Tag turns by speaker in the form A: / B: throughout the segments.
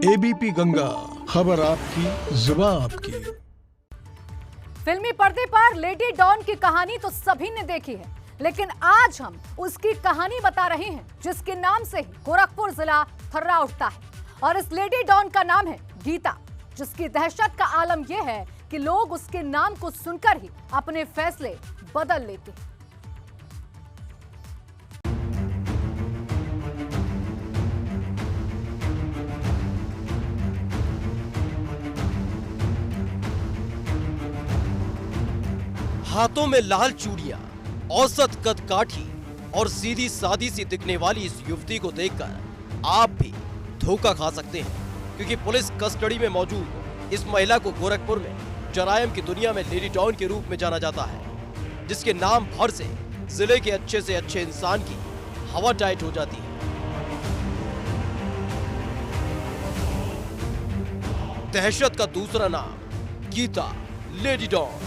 A: ABP Ganga, खबर आपकी, जुबान आपकी।
B: फिल्मी पर्दे पर लेडी डॉन की कहानी तो सभी ने देखी है, लेकिन आज हम उसकी कहानी बता रहे हैं जिसके नाम से ही गोरखपुर जिला थर्रा उठता है। और इस लेडी डॉन का नाम है गीता, जिसकी दहशत का आलम यह है कि लोग उसके नाम को सुनकर ही अपने फैसले बदल लेते हैं।
C: हाथों में लाल चूड़ियां, औसत कद काठी और सीधी सादी सी दिखने वाली इस युवती को देखकर आप भी धोखा खा सकते हैं, क्योंकि पुलिस कस्टडी में मौजूद इस महिला को गोरखपुर में जरायम की दुनिया में लेडी डॉन के रूप में जाना जाता है, जिसके नाम भर से जिले के अच्छे से अच्छे इंसान की हवा टाइट हो जाती है। दहशत का दूसरा नाम गीता लेडी डॉन।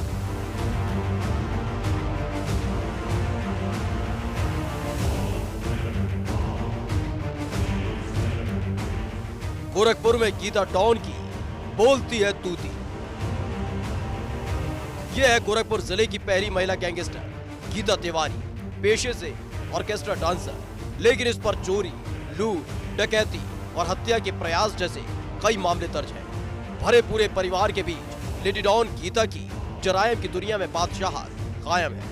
C: गोरखपुर में गीता डॉन की बोलती है तूती। यह है गोरखपुर जिले की पहली महिला गैंगस्टर गीता तिवारी, पेशे से ऑर्केस्ट्रा डांसर, लेकिन इस पर चोरी, लूट, डकैती और हत्या के प्रयास जैसे कई मामले दर्ज हैं। भरे पूरे परिवार के बीच लेडी डॉन गीता की जरायम की दुनिया में बादशाहत कायम है।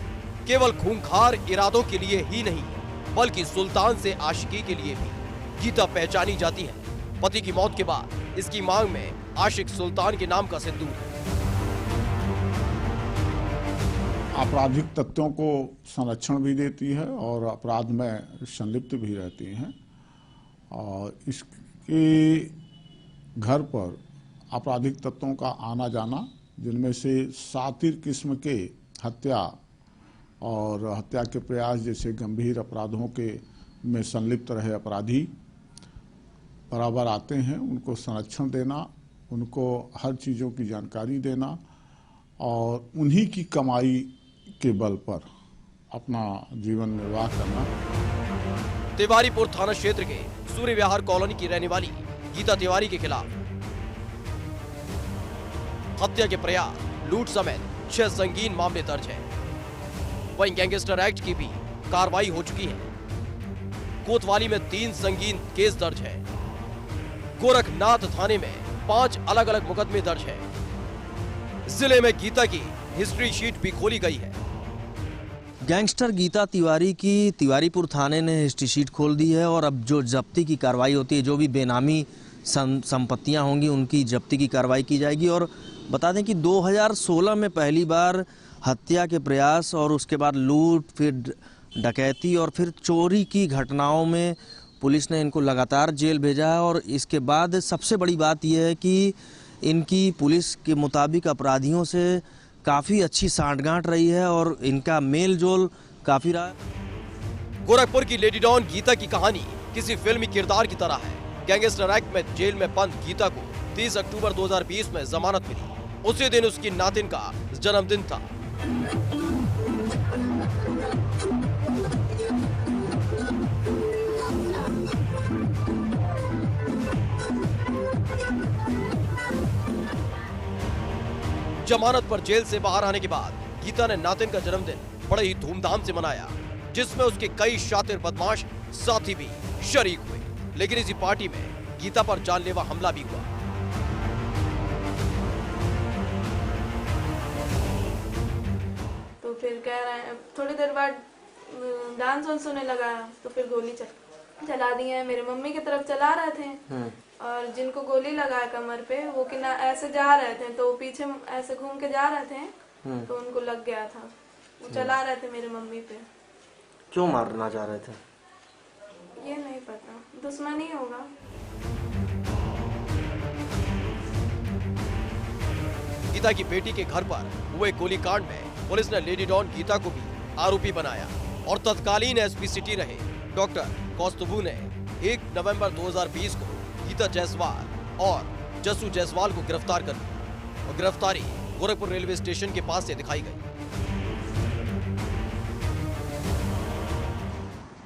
C: केवल खूंखार इरादों के लिए ही नहीं, बल्कि सुल्तान से आशिकी के लिए भी गीता पहचानी जाती है। पति की मौत के बाद इसकी मांग में आशिक सुल्तान के नाम का सिंदूर है।
D: आपराधिक तत्वों को संरक्षण भी देती है और अपराध में संलिप्त भी रहती हैं। और इसके घर पर आपराधिक तत्वों का आना जाना, जिनमें से सातिर किस्म के हत्या और हत्या के प्रयास जैसे गंभीर अपराधों के में संलिप्त रहे अपराधी बराबर आते हैं। उनको संरक्षण देना, उनको हर चीज़ों की जानकारी देना और उन्हीं की कमाई के बल पर अपना जीवन निर्वाह करना।
C: तिवारीपुर थाना क्षेत्र के सूर्य विहार कॉलोनी की रहने वाली गीता तिवारी के खिलाफ हत्या के प्रयास, लूट समेत 6 संगीन मामले दर्ज हैं। वहीं गैंगस्टर एक्ट की भी कार्रवाई हो चुकी है। कोतवाली में 3 संगीन केस दर्ज है। गोरखनाथ थाने में 5 अलग अलग मुकदमे दर्ज हैं। जिले में गीता की हिस्ट्री शीट भी खोली गई है।
E: गैंगस्टर गीता तिवारी की तिवारीपुर थाने ने हिस्ट्री शीट खोल दी है और अब जो जब्ती की कार्रवाई होती है, जो भी बेनामी संपत्तियां होंगी उनकी जब्ती की कार्रवाई की जाएगी। और बता दें कि 2016 में पहली बार हत्या के प्रयास और उसके बाद लूट, फिर डकैती और फिर चोरी की घटनाओं में पुलिस ने इनको लगातार जेल भेजा है। और इसके बाद सबसे बड़ी बात यह है कि इनकी पुलिस के मुताबिक अपराधियों से काफ़ी अच्छी सांठगांठ रही है और इनका मेल जोल काफ़ी रहा है।
C: गोरखपुर की लेडी डॉन गीता की कहानी किसी फिल्मी किरदार की तरह है। गैंगस्टर एक्ट में जेल में बंद गीता को 30 अक्टूबर 2020 में जमानत मिली। उसी दिन उसकी नातिन का जन्मदिन था। जमानत पर जेल से बाहर आने के बाद गीता ने नातिन का जन्मदिन बड़े ही धूमधाम से मनाया, जिसमें उसके कई शातिर बदमाश साथी भी शरीक हुए। लेकिन इसी पार्टी में गीता पर जानलेवा हमला भी हुआ।
F: तो फिर कह रहे हैं, थोड़ी देर बाद डांस वांस होने लगा, तो फिर गोली चला दी है। मेरे मम्मी की तरफ चला रहे थे और जिनको गोली लगा कमर पे वो कि ना ऐसे जा रहे थे, तो पीछे ऐसे घूम के जा रहे थे तो उनको लग गया था। वो चला रहे थे मेरे मम्मी पे।
E: क्यों मारना चाह रहे थे?
F: ये नहीं पता, दुश्मनी होगा।
C: गीता की बेटी के घर पर हुए गोलीकांड में पुलिस ने लेडी डॉन गीता को भी आरोपी बनाया और तत्कालीन एसपी सिटी रहे डॉक्टर कौस्तुभू ने 1 नवंबर 2020 को गीता जायसवाल और जसू जायसवाल को गिरफ्तार कर लिया और गिरफ्तारी गोरखपुर रेलवे स्टेशन के पास से दिखाई गई।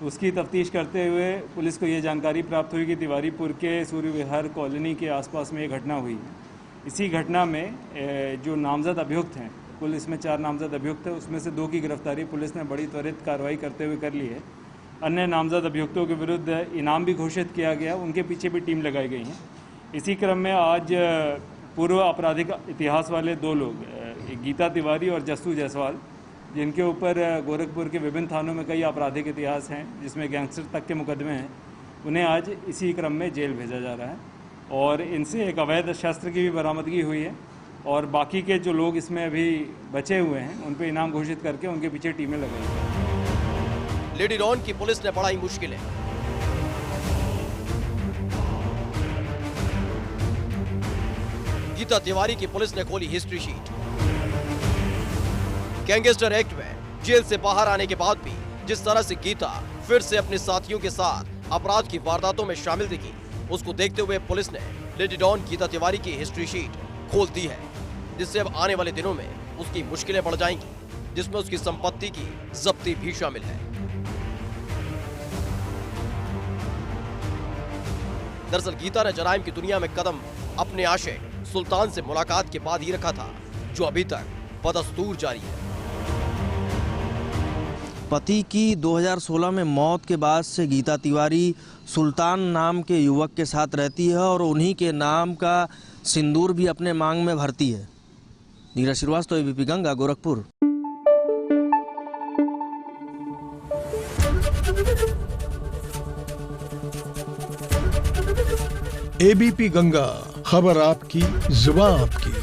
G: उसकी तफ्तीश करते हुए पुलिस को ये जानकारी प्राप्त हुई कि तिवारीपुर के सूर्य विहार कॉलोनी के आसपास में ये घटना हुई है। इसी घटना में जो नामजद अभियुक्त हैं, कुल इसमें 4 नामजद अभियुक्त हैं, उसमें से 2 की गिरफ्तारी पुलिस ने बड़ी त्वरित कार्रवाई करते हुए कर ली है। अन्य नामजद अभियुक्तों के विरुद्ध इनाम भी घोषित किया गया, उनके पीछे भी टीम लगाई गई है। इसी क्रम में आज पूर्व आपराधिक इतिहास वाले 2 लोग, गीता तिवारी और जस्सू जायसवाल, जिनके ऊपर गोरखपुर के विभिन्न थानों में कई आपराधिक इतिहास हैं, जिसमें गैंगस्टर तक के मुकदमे हैं, उन्हें आज इसी क्रम में जेल भेजा जा रहा है और इनसे एक अवैध शस्त्र की भी बरामदगी हुई है और बाकी के जो लोग इसमें अभी बचे हुए हैं उन पर इनाम घोषित करके उनके पीछे टीमें लगाई हैं।
C: लेडी डॉन की पुलिस ने बढ़ाई मुश्किलें। गीता तिवारी की पुलिस ने खोली हिस्ट्री शीट। गैंगस्टर एक्ट में जेल से बाहर आने के बाद भी जिस तरह से गीता फिर से अपने साथियों के साथ अपराध की वारदातों में शामिल दिखी, उसको देखते हुए पुलिस ने लेडी डॉन गीता तिवारी की हिस्ट्री शीट खोल दी है, जिससे अब आने वाले दिनों में उसकी मुश्किलें बढ़ जाएंगी, जिसमें उसकी संपत्ति की जब्ती भी शामिल है। दरअसल गीता ने जराइम की दुनिया में कदम अपने आशिक सुल्तान से मुलाकात के बाद ही रखा था, जो अभी तक बदस्तूर जारी है।
E: पति की 2016 में मौत के बाद से गीता तिवारी सुल्तान नाम के युवक के साथ रहती है और उन्हीं के नाम का सिंदूर भी अपने मांग में भरती है। नीरज श्रीवास्तव, एबीपी गंगा, गोरखपुर।
A: एबीपी गंगा, खबर आपकी, जुबान आपकी।